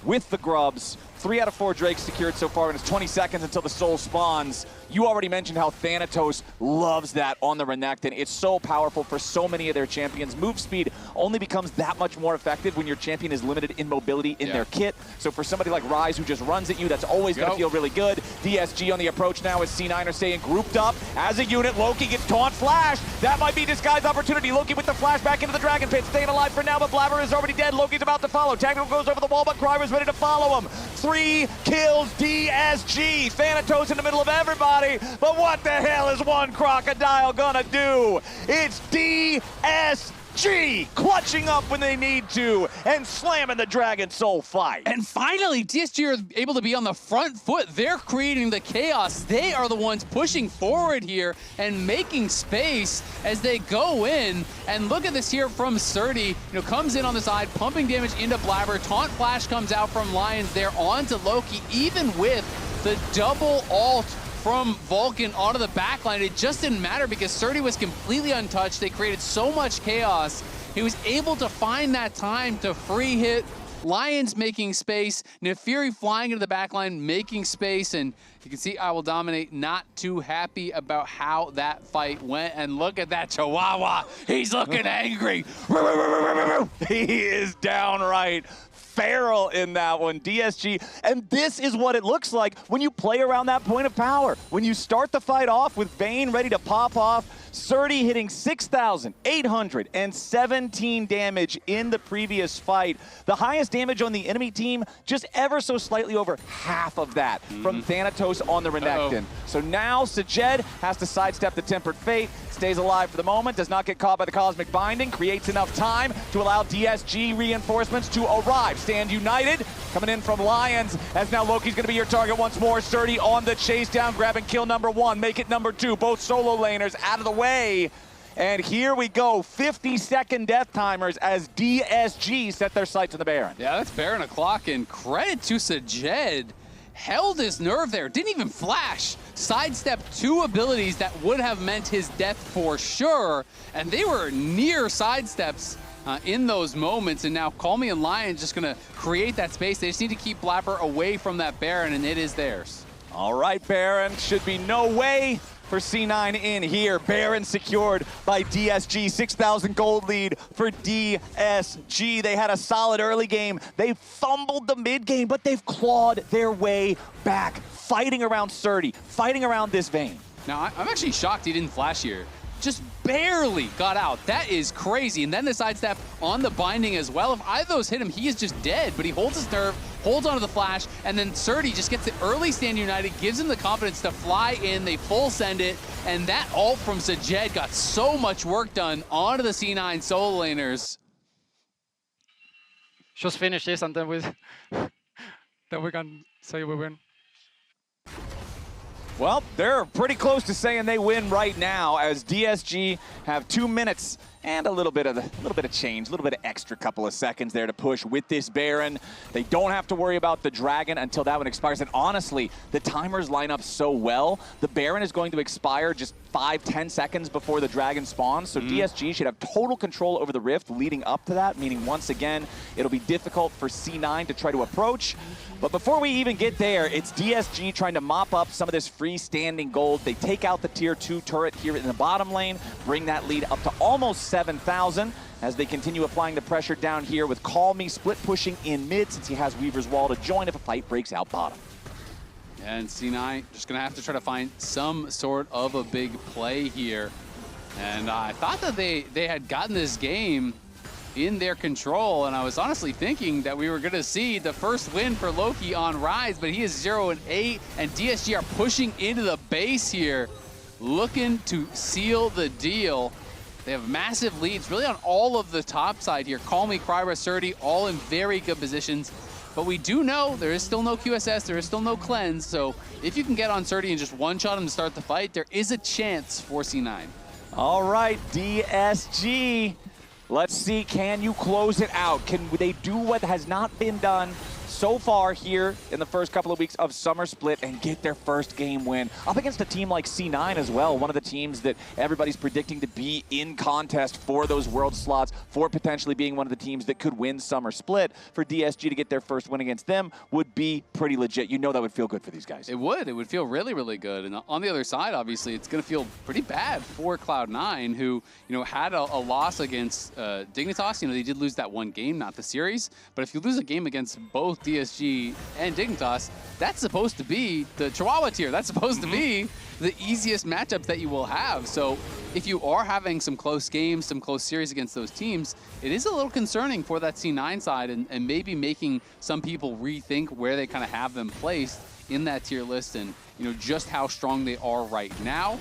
with the Grubs. 3 out of 4 Drakes secured so far, and it's 20 seconds until the Soul spawns. You already mentioned how Thanatos loves that on the Renekton. It's so powerful for so many of their champions. Move speed only becomes that much more effective when your champion is limited in mobility in their kit. So for somebody like Ryze who just runs at you, that's always going to feel really good. DSG on the approach now as C9 are staying grouped up as a unit. Loki gets taunt flash. That might be Disguised opportunity. Loki with the flash back into the Dragon Pit, staying alive for now, but Blaber is already dead. Loki's about to follow. Tactical goes over the wall, but KryRa's ready to follow him. 3 kills, DSG. Thanatos in the middle of everybody. But what the hell is one crocodile gonna do? It's DSG clutching up when they need to and slamming the Dragon Soul fight. And finally, DSG are able to be on the front foot. They're creating the chaos. They are the ones pushing forward here and making space as they go in. And look at this here from Srtty. You know, comes in on the side, pumping damage into Blaber. Taunt flash comes out from Lyonz. They're on to Loki, even with the double ult from Vulcan onto the backline. It just didn't matter because Srtty was completely untouched. They created so much chaos. He was able to find that time to free hit Lyonz making space, Naafiri flying into the backline, making space, and you can see I Will Dominate not too happy about how that fight went. And look at that Chihuahua. He's looking angry. He is downright feral in that one, DSG. And this is what it looks like when you play around that point of power. When you start the fight off with Vayne ready to pop off, Srtty hitting 6,817 damage in the previous fight. The highest damage on the enemy team, just ever so slightly over half of that from Thanatos on the Renekton. So now Sajed has to sidestep the Tempered Fate, stays alive for the moment, does not get caught by the Cosmic Binding, creates enough time to allow DSG reinforcements to arrive. Stand united, coming in from Lyonz, as now Loki's gonna be your target once more. Srtty on the chase down, grabbing kill number 1, make it number 2, both solo laners out of the way. And here we go, 50-second death timers as DSG set their sights on the Baron. Yeah, that's Baron o'clock, and credit to Sajed. Held his nerve there, didn't even flash. Sidestepped 2 abilities that would have meant his death for sure, and they were near sidesteps in those moments, and now Callme and Lyonz just gonna create that space. They just need to keep Blaber away from that Baron, and it is theirs. All right, Baron, should be no way for C9 in here. Baron secured by DSG, 6,000 gold lead for DSG. They had a solid early game. They fumbled the mid game, but they've clawed their way back, fighting around Srtty, fighting around this Vayne. Now, I'm actually shocked he didn't flash here. Just barely got out. That is crazy. And then the sidestep on the binding as well. If either of those hit him, he is just dead, but he holds his nerve, holds onto the flash, and then Srtty just gets the early stand united, gives him the confidence to fly in, they full send it, and that ult from Sajed got so much work done onto the C9 solo laners. Just finish this and then we can say we win. Well, they're pretty close to saying they win right now, as DSG have 2 minutes and a little bit of change, a little bit of extra couple of seconds there to push with this Baron. They don't have to worry about the Dragon until that one expires. And honestly, the timers line up so well. The Baron is going to expire just 5-10 seconds before the Dragon spawns. So DSG should have total control over the Rift leading up to that, meaning once again, it'll be difficult for C9 to try to approach. But before we even get there, it's DSG trying to mop up some of this freestanding gold. They take out the tier 2 turret here in the bottom lane, bring that lead up to almost 7,000 as they continue applying the pressure down here with Callme split pushing in mid since he has Weaver's Wall to join if a fight breaks out bottom. And C9 just gonna have to try to find some sort of a big play here. And I thought that they had gotten this game in their control, and I was honestly thinking that we were gonna see the first win for Loki on Ryze, but he is 0-8, and DSG are pushing into the base here, looking to seal the deal. They have massive leads really on all of the top side here. Callme, KryRa, Srtty, all in very good positions. But we do know there is still no QSS, there is still no cleanse, so if you can get on Srtty and just one-shot him to start the fight, there is a chance for C9. All right, DSG. Let's see, can you close it out? Can they do what has not been done so far here in the first couple of weeks of Summer Split and get their first game win up against a team like C9 as well, one of the teams that everybody's predicting to be in contest for those world slots, for potentially being one of the teams that could win Summer Split. For DSG to get their first win against them would be pretty legit. You know that would feel good for these guys. It would feel really, really good. And on the other side, obviously, it's going to feel pretty bad for Cloud9, who, had a loss against Dignitas. They did lose that one game, not the series. But if you lose a game against both DSG and Dignitas, that's supposed to be the Chihuahua tier. That's supposed to be the easiest matchups that you will have. So if you are having some close games, some close series against those teams, it is a little concerning for that C9 side and maybe making some people rethink where they kind of have them placed in that tier list and just how strong they are right now.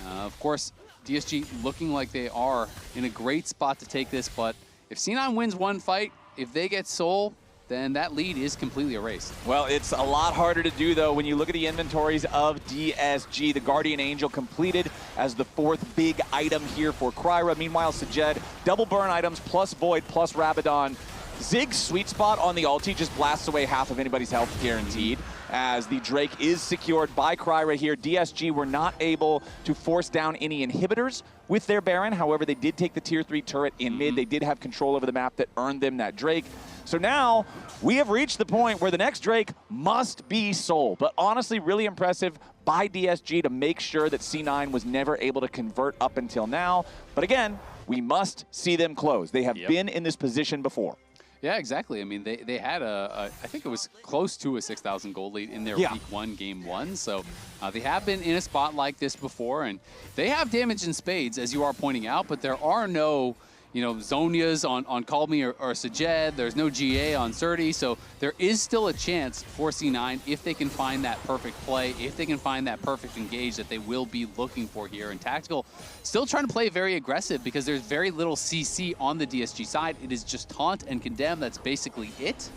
Of course, DSG looking like they are in a great spot to take this, but if C9 wins one fight, if they get Soul, then that lead is completely erased. Well, it's a lot harder to do, though, when you look at the inventories of DSG. The Guardian Angel completed as the 4th big item here for KryRa. Meanwhile, Sajed, double burn items, plus Void, plus Rabadon. Ziggs' sweet spot on the ulti just blasts away half of anybody's health guaranteed, as the Drake is secured by KryRa here. DSG were not able to force down any inhibitors with their Baron. However, they did take the tier 3 turret in mid. They did have control over the map that earned them that Drake. So now we have reached the point where the next Drake must be Soul. But honestly, really impressive by DSG to make sure that C9 was never able to convert up until now. But again, we must see them close. They have been in this position before. Yeah, exactly. I mean, they had I think it was close to a 6,000 gold lead in their week 1, game 1. So they have been in a spot like this before, and they have damage in spades, as you are pointing out, but there are no, you know, Zonias on Callme or sajed. There's no GA on Srtty, so there is still a chance for C9 if they can find that perfect play, if they can find that perfect engage that they will be looking for here. And Tactical still trying to play very aggressive because there's very little CC on the DSG side. It is just taunt and condemn. That's basically it.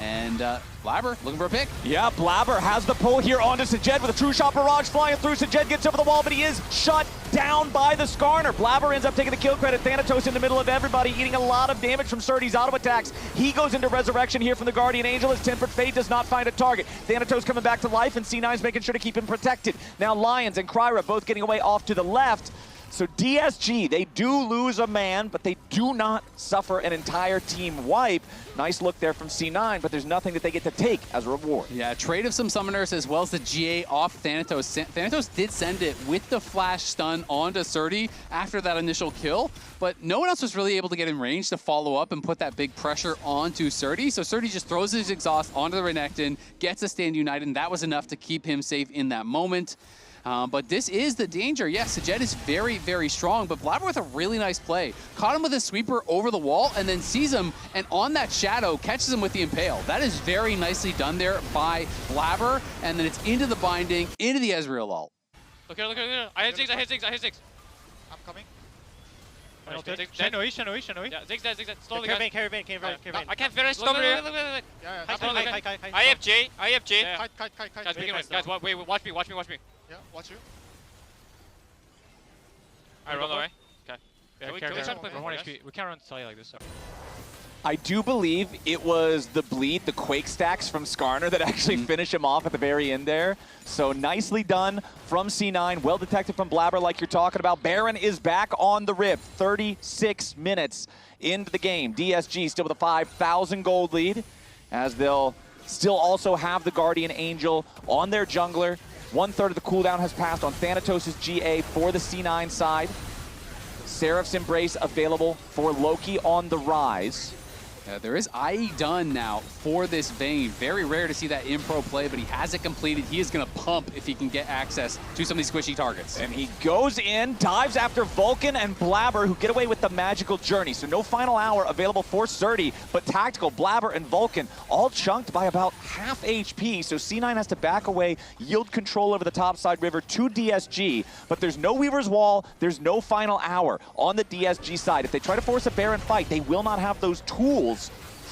And Blaber looking for a pick. Yeah, Blaber has the pull here onto sajed with a true shot barrage flying through. sajed gets over the wall, but he is shut down by the Skarner. Blaber ends up taking the kill credit. Thanatos in the middle of everybody, eating a lot of damage from Srtty's auto attacks. He goes into resurrection here from the Guardian Angel as Tempered Fate does not find a target. Thanatos coming back to life, and C9's making sure to keep him protected. Now Lyonz and KryRa both getting away off to the left. So DSG, they do lose a man, but they do not suffer an entire team wipe. Nice look there from C9, but there's nothing that they get to take as a reward. Yeah, trade of some summoners as well as the GA off Thanatos. Thanatos did send it with the flash stun onto Srtty after that initial kill, but no one else was really able to get in range to follow up and put that big pressure onto Srtty. So Srtty just throws his exhaust onto the Renekton, gets a stand united, and that was enough to keep him safe in that moment. But this is the danger. Yes, sajed is very, very strong, but Blaber with a really nice play. Caught him with a sweeper over the wall and then sees him, and on that shadow, catches him with the impale. That is very nicely done there by Blaber, and then it's into the binding, into the Ezreal ult. Look here, look here, look here. I hit Ziggs, I hit Ziggs, I hit Ziggs. I'm coming. Shenui. Yeah, Ziggs dead, Ziggs dead. Slowly, guys. Carry Vayne. I can't finish. Look, look. Yeah, I have J. Kite. Guys, begin with. Guys, wait, watch me. Yeah, watch you. I run away. Okay. Yeah, Can we try to play we're for 1 guys? HP. We can't run Taliyah like this. So. I do believe it was the bleed, the Quake stacks from Skarner that actually finish him off at the very end there. So nicely done from C9. Well detected from Blaber like you're talking about. Baron is back on the rip. 36 minutes into the game. DSG still with a 5,000 gold lead as they'll still also have the Guardian Angel on their jungler. 1/3 of the cooldown has passed on Thanatos' GA for the C9 side. Seraph's Embrace available for Loki on the Ryze. There is IE done now for this Vayne. Very rare to see that in pro play, but he has it completed. He is going to pump if he can get access to some of these squishy targets. And he goes in, dives after Vulcan and Blaber, who get away with the magical journey. So no final hour available for Srtty, but Tactical, Blaber, and Vulcan all chunked by about half HP. So C9 has to back away, yield control over the topside river to DSG. But there's no Weaver's Wall, there's no final hour on the DSG side. If they try to force a Baron fight, they will not have those tools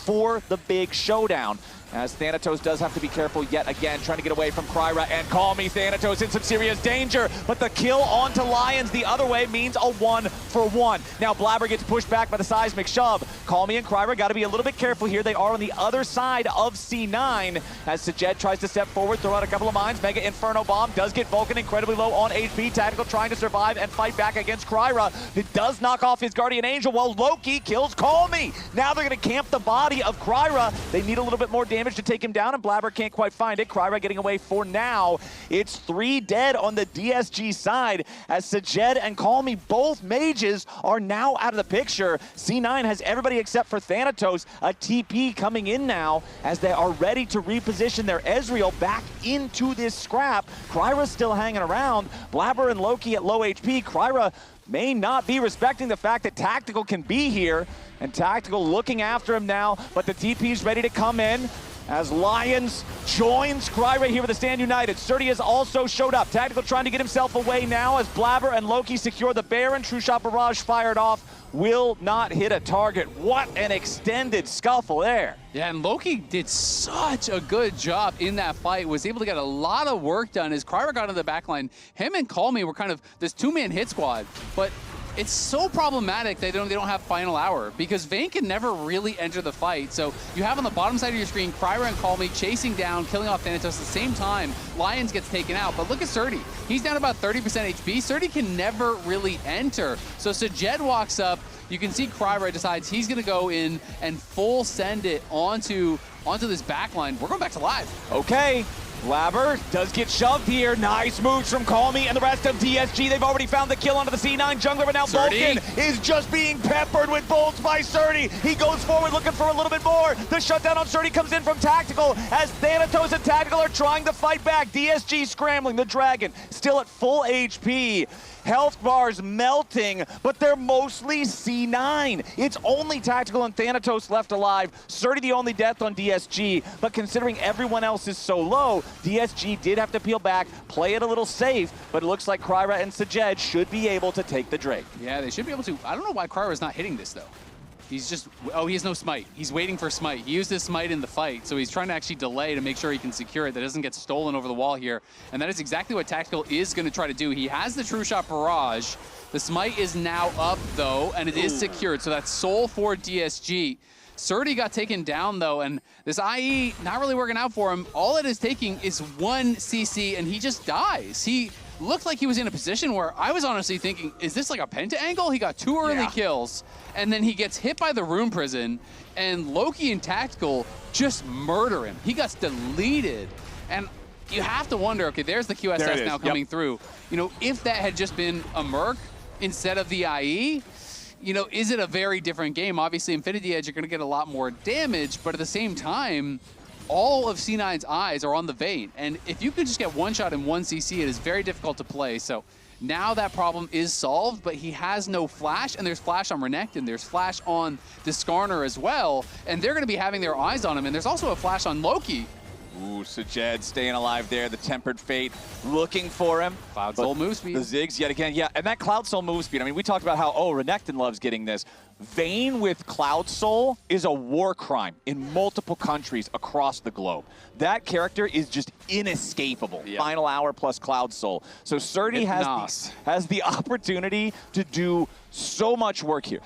for the big showdown. As Thanatos does have to be careful yet again, trying to get away from KryRa and Callme. Thanatos in some serious danger, but the kill onto Lyonz the other way means a 1-for-1. Now Blaber gets pushed back by the seismic shove. Callme and KryRa got to be a little bit careful here. They are on the other side of C9 as sajed tries to step forward, throw out a couple of mines. Mega Inferno Bomb does get Vulcan incredibly low on HP. Tactical trying to survive and fight back against KryRa. It does knock off his Guardian Angel while Loki kills Callme. Now they're going to camp the body of KryRa. They need a little bit more damage to take him down, and Blaber can't quite find it. KryRa getting away for now. It's 3 dead on the DSG side as sajed and Callme, both mages, are now out of the picture. C9 has everybody except for Thanatos. A TP coming in now as they are ready to reposition their Ezreal back into this scrap. KryRa's still hanging around. Blaber and Loki at low HP. KryRa may not be respecting the fact that Tactical can be here, and Tactical looking after him now, but the TP's ready to come in as Lyonz joins KryRa here with a stand united. Srtty has also showed up. Tactical trying to get himself away now as Blaber and Loki secure the Baron. True Shot Barrage fired off. Will not hit a target. What an extended scuffle there. Yeah, and Loki did such a good job in that fight. Was able to get a lot of work done as KryRa got into the backline. Him and Callme were kind of this 2-man hit squad, but it's so problematic they don't have final hour because Vayne can never really enter the fight. So you have on the bottom side of your screen KryRa and Callme chasing down, killing off Thanatos at the same time. Lyonz gets taken out, but look at Srtty. He's down about 30% HP. Srtty can never really enter. So sajed walks up. You can see KryRa decides he's going to go in and full send it onto this backline. We're going back to live. Okay. Blaber does get shoved here. Nice moves from Callme and the rest of DSG. They've already found the kill onto the C9 jungler, but now Srtty. Vulcan is just being peppered with bolts by Srtty. He goes forward looking for a little bit more. The shutdown on Srtty comes in from Tactical as Thanatos and Tactical are trying to fight back. DSG scrambling. The Dragon still at full HP. Health bars melting, but they're mostly C9. It's only Tactical and Thanatos left alive. Srtty the only death on DSG, but considering everyone else is so low, DSG did have to peel back, play it a little safe, but it looks like KryRa and sajed should be able to take the Drake. Yeah, they should be able to. I don't know why KryRa's not hitting this, though. He's just, oh, he has no smite. He's waiting for smite. He used his smite in the fight, so he's trying to actually delay to make sure he can secure it, that doesn't get stolen over the wall here. And that is exactly what Tactical is going to try to do. He has the True Shot Barrage. The smite is now up, though, and it is secured. So that's soul for DSG. Srtty got taken down, though, and this IE not really working out for him. All it is taking is one CC, and he just dies. He looked like he was in a position where I was honestly thinking, is this like a penta angle? He got 2 early kills, and then he gets hit by the Rune Prison, and Loki and Tactical just murder him. He gets deleted, and you have to wonder, okay, there's the QSS now coming through. You know, if that had just been a Merc instead of the IE, you know, is it a very different game? Obviously, Infinity Edge, you're going to get a lot more damage, but at the same time, all of C9's eyes are on the Vayne. And if you could just get one shot in one CC, it is very difficult to play. So now that problem is solved, but he has no flash, and there's flash on Renekton, there's flash on the Skarner as well, and they're going to be having their eyes on him. And there's also a flash on Loki. Ooh, sajed staying alive there. The Tempered Fate looking for him. Cloud Soul move speed. The Ziggs yet again. Yeah, and that Cloud Soul move speed. I mean, we talked about how, oh, Renekton loves getting this. Vayne with Cloud Soul is a war crime in multiple countries across the globe. That character is just inescapable. Yep. Final hour plus Cloud Soul. So Srtty has the opportunity to do so much work here.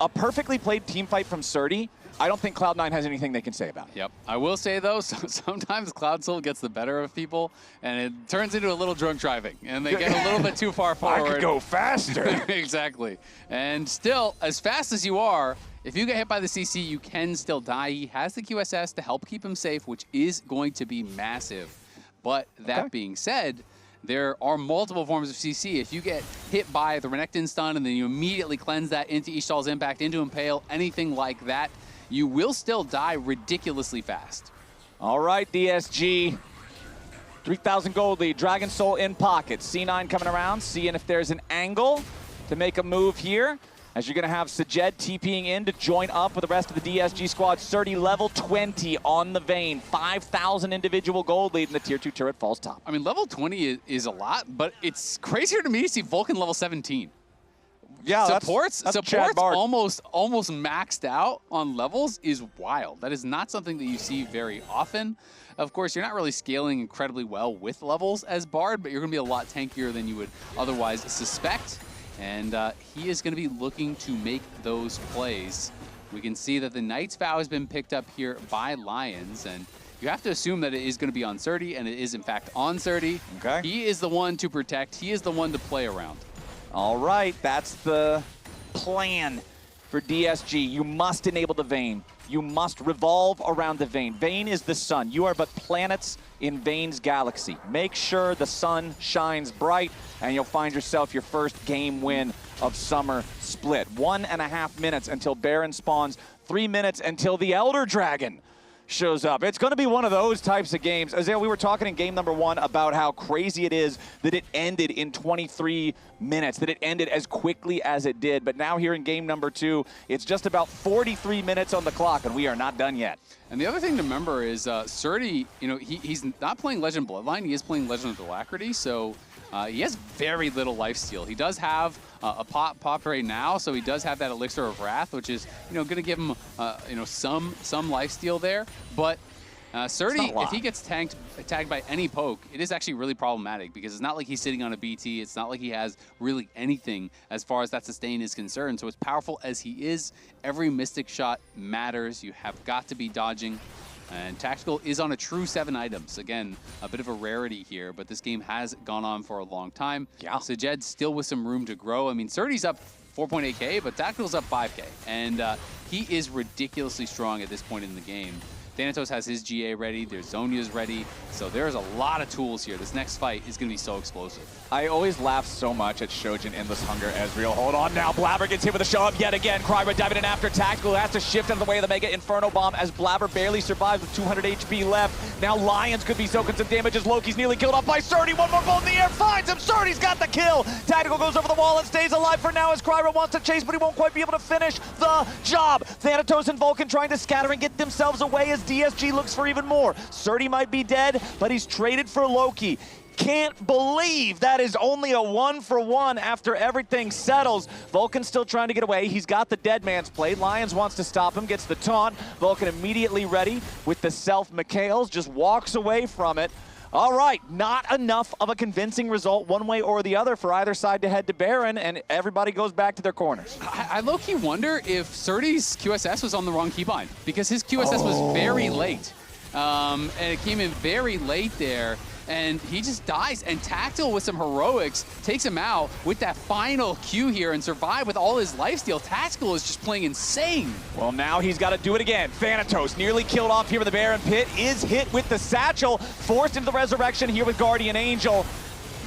A perfectly played team fight from Srtty, I don't think Cloud9 has anything they can say about it. Yep. I will say, though, sometimes Cloud Soul gets the better of people, and it turns into a little drunk driving, and they get a little bit too far forward. I could go faster. Exactly. And still, as fast as you are, if you get hit by the CC, you can still die. He has the QSS to help keep him safe, which is going to be massive. But that being said, there are multiple forms of CC. If you get hit by the Renekton stun and then you immediately cleanse that into Ishtal's impact, into Impale, anything like that, you will still die ridiculously fast. All right, DSG. 3,000 gold lead. Dragon Soul in pocket. C9 coming around, seeing if there's an angle to make a move here. As you're going to have sajed TPing in to join up with the rest of the DSG squad. Srtty level 20 on the Vayne. 5,000 individual gold lead, and the tier 2 turret falls top. I mean, level 20 is a lot, but it's crazier to me to see Vulcan level 17. Yeah, supports that's almost maxed out on levels is wild. That is not something that you see very often. Of course, you're not really scaling incredibly well with levels as Bard, but you're going to be a lot tankier than you would otherwise suspect. And he is going to be looking to make those plays. We can see that the Knight's Vow has been picked up here by Lyonz, and you have to assume that it is going to be on Srtty, and it is in fact on Srtty. Okay. He is the one to protect. He is the one to play around. All right, that's the plan for DSG. You must enable the Vayne. You must revolve around the Vayne. Vayne is the sun. You are but planets in Vayne's galaxy. Make sure the sun shines bright, and you'll find yourself your first game win of Summer Split. 1.5 minutes until Baron spawns. 3 minutes until the Elder Dragon shows up. It's going to be one of those types of games. Azael, we were talking in game number 1 about how crazy it is that it ended in 23 minutes, that it ended as quickly as it did. But now here in game number 2, it's just about 43 minutes on the clock, and we are not done yet. And the other thing to remember is Srtty, you know, he's not playing Legend Bloodline, he is playing Legend of Alacrity, so he has very little lifesteal. He does have a pop right now, so he does have that Elixir of Wrath, which is, you know, going to give him, you know, some lifesteal there. But Srtty, a if he lot. gets tagged by any poke, it is actually really problematic because it's not like he's sitting on a BT. It's not like he has really anything as far as that sustain is concerned. So as powerful as he is, every Mystic shot matters. You have got to be dodging. And Tactical is on a true 7 items. Again, a bit of a rarity here, but this game has gone on for a long time. Yeah. Sajed still with some room to grow. I mean, Srtty's up 4.8k, but Tactical's up 5k. And he is ridiculously strong at this point in the game. Thanatos has his GA ready, their Zhonya's ready, so there's a lot of tools here. This next fight is going to be so explosive. I always laugh so much at Shojin Endless Hunger Ezreal. Hold on now, Blaber gets hit with a show-up yet again. KryRa diving in after Tactical, has to shift out of the way of the Mega Inferno Bomb as Blaber barely survives with 200 HP left. Now Lyonz could be soaking some damage as Loki's nearly killed off by Srtty. One more bolt in the air, finds him, Srtty's got the kill. Tactical goes over the wall and stays alive for now as KryRa wants to chase, but he won't quite be able to finish the job. Thanatos and Vulcan trying to scatter and get themselves away as DSG looks for even more. Srtty might be dead, but he's traded for Loki. Can't believe that is only a 1-for-1 after everything settles. Vulcan's still trying to get away. He's got the dead man's plate. Lyonz wants to stop him, gets the taunt. Vulcan immediately ready with the self-Mikhails, just walks away from it. All right, not enough of a convincing result one way or the other for either side to head to Baron, and everybody goes back to their corners. I low-key wonder if Srtty's QSS was on the wrong keybind because his QSS was very late. And it came in very late there. And he just dies, and Tactical with some heroics takes him out with that final Q here and survive with all his lifesteal. Tactical is just playing insane. Well, now he's got to do it again. Thanatos nearly killed off here with the Baron Pit, is hit with the satchel, forced into the resurrection here with Guardian Angel.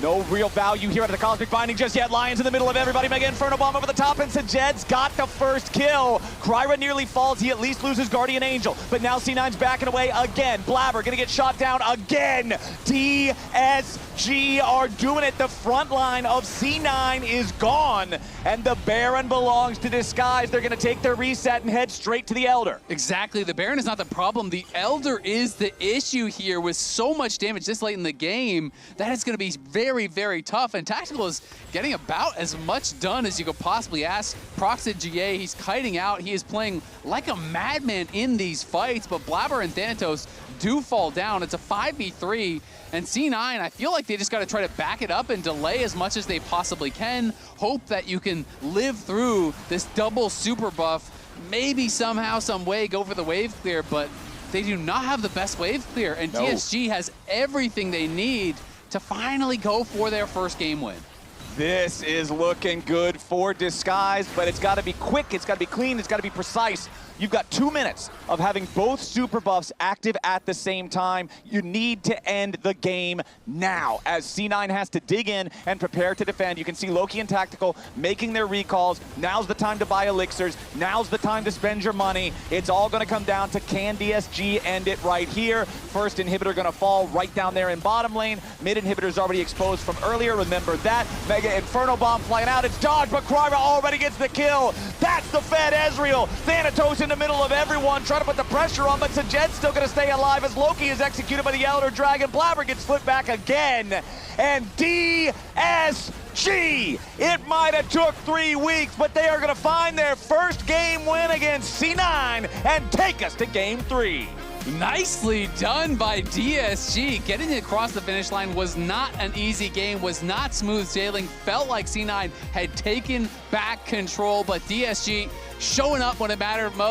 No real value here out of the Cosmic Binding just yet. Lyonz in the middle of everybody. Mega Inferno Bomb over the top, and Sajed's got the first kill. KryRa nearly falls. He at least loses Guardian Angel. But now C9's backing away again. Blaber gonna get shot down again. DSG are doing it. The front line of C9 is gone, and the Baron belongs to Disguise. They're gonna take their reset and head straight to the Elder. Exactly. The Baron is not the problem. The Elder is the issue here with so much damage this late in the game. That is going to be very, very tough. And Tactical is getting about as much done as you could possibly ask. Proxed GA, he's kiting out. He is playing like a madman in these fights, but Blaber and Thanatos do fall down. It's a 5v3, and C9, I feel like they just got to try to back it up and delay as much as they possibly can. Hope that you can live through this double super buff. Maybe somehow, some way, go for the wave clear, but they do not have the best wave clear, and No. DSG has everything they need to finally go for their first game win. This is looking good for Disguise, but it's got to be quick, it's got to be clean, it's got to be precise. You've got 2 minutes of having both super buffs active at the same time. You need to end the game now as C9 has to dig in and prepare to defend. You can see Loki and Tactical making their recalls. Now's the time to buy elixirs. Now's the time to spend your money. It's all going to come down to can DSG end it right here. First inhibitor going to fall right down there in bottom lane. Mid inhibitor's already exposed from earlier. Remember that. Mega Inferno Bomb flying out. It's dodged, but KryRa already gets the kill. That's the Fed Ezreal. Thanatos in the middle of everyone, trying to put the pressure on, but Sajed's still going to stay alive as Loki is executed by the Elder Dragon. Blaber gets flipped back again, and DSG, it might have took 3 weeks, but they are going to find their first game win against C9 and take us to game 3. Nicely done by DSG. Getting it across the finish line was not an easy game, was not smooth sailing. Felt like C9 had taken back control, but DSG showing up when it mattered most.